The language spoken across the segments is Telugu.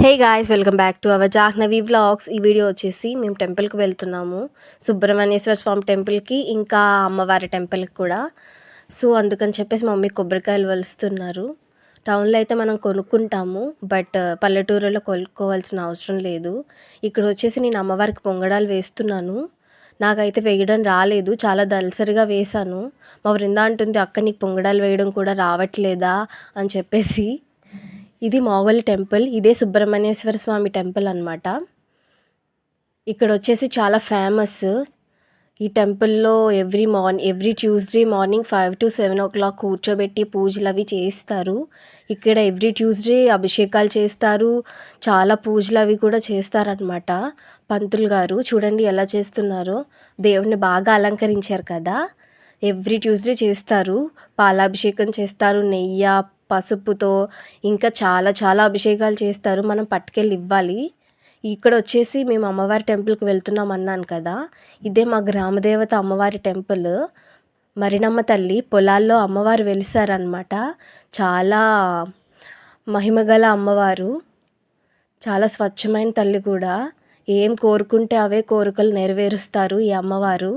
Hey guys, welcome back to our Jahnavi vlogs. ఈ వీడియో వచ్చేసి మేము టెంపుల్కి వెళ్తున్నాము, సుబ్రహ్మణ్యేశ్వర స్వామి టెంపుల్కి, ఇంకా అమ్మవారి టెంపుల్కి కూడా. సో అందుకని చెప్పేసి మా మమ్మీ కొబ్బరికాయలు వలుస్తున్నారు. టౌన్లో అయితే మనం కొనుక్కుంటాము, బట్ పల్లెటూరులో కొనుక్కోవాల్సిన అవసరం లేదు. ఇక్కడ వచ్చేసి నేను అమ్మవారికి పొంగడాలు వేస్తున్నాను. నాకైతే వేయడం రాలేదు, చాలా దలసరిగా వేశాను. మా వృందా అంటుంది, అక్క నీకు పొంగడాలు వేయడం కూడా రావట్లేదా అని చెప్పేసి. ఇది మాగోల్ టెంపుల్, ఇదే సుబ్రహ్మణ్యేశ్వర స్వామి టెంపుల్ అనమాట. ఇక్కడ వచ్చేసి చాలా ఫేమస్. ఈ టెంపుల్లో every Tuesday morning 5 to 7 o'clock కూర్చోబెట్టి పూజలు అవి చేస్తారు. ఇక్కడ ఎవ్రీ ట్యూస్డే అభిషేకాలు చేస్తారు, చాలా పూజలు అవి కూడా చేస్తారనమాట. పంతులు గారు చూడండి ఎలా చేస్తున్నారో, దేవుణ్ణి బాగా అలంకరించారు కదా. ఎవ్రీ ట్యూస్డే చేస్తారు, పాలాభిషేకం చేస్తారు, నెయ్యి పసుపుతో, ఇంకా చాలా చాలా అభిషేకాలు చేస్తారు. మనం పట్టుకెళ్ళి ఇవ్వాలి. ఇక్కడ వచ్చేసి మేము అమ్మవారి టెంపుల్కి వెళ్తున్నాం అన్నాను కదా, ఇదే మా గ్రామదేవత అమ్మవారి టెంపుల్. మరినమ్మ తల్లి పొలాల్లో అమ్మవారు వెలిసారనమాట. చాలా మహిమగల అమ్మవారు, చాలా స్వచ్ఛమైన తల్లి కూడా. ఏం కోరుకుంటే అవే కోరికలు నెరవేరుస్తారు ఈ అమ్మవారు.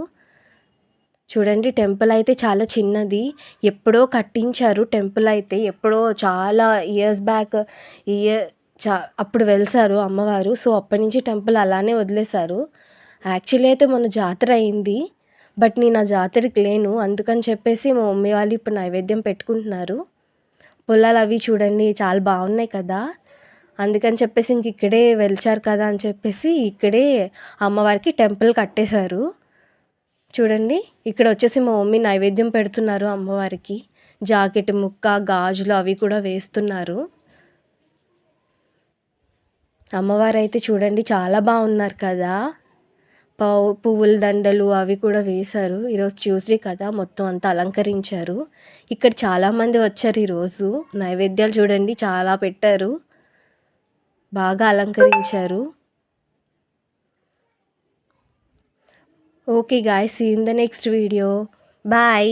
చూడండి టెంపుల్ అయితే చాలా చిన్నది, ఎప్పుడో కట్టించారు. టెంపుల్ అయితే ఎప్పుడో చాలా ఇయర్స్ బ్యాక్ ఇయర్ అప్పుడు వెలిసారు అమ్మవారు. సో అప్పటి నుంచి టెంపుల్ అలానే వదిలేశారు. యాక్చువల్లీ అయితే మొన్న జాతర అయింది, బట్ నేను ఆ జాతరకి లేను. అందుకని చెప్పేసి మా మమ్మీ వాళ్ళు ఇప్పుడు నైవేద్యం పెట్టుకుంటున్నారు. పొలాలు అవి చూడండి చాలా బాగున్నాయి కదా. అందుకని చెప్పేసి ఇంక ఇక్కడే వెలిచారు కదా అని చెప్పేసి ఇక్కడే అమ్మవారికి టెంపుల్ కట్టేశారు. చూడండి ఇక్కడ వచ్చేసి మా మమ్మీ నైవేద్యం పెడుతున్నారు అమ్మవారికి. జాకెట్ ముక్క, గాజులు అవి కూడా వేస్తున్నారు. అమ్మవారు అయితే చూడండి చాలా బాగున్నారు కదా. పువ్వుల దండలు అవి కూడా వేశారు. ఈరోజు ట్యూస్డే కదా, మొత్తం అంతా అలంకరించారు. ఇక్కడ చాలామంది వచ్చారు ఈరోజు. నైవేద్యాలు చూడండి చాలా పెట్టారు, బాగా అలంకరించారు. Okay guys, see you in the next video. Bye.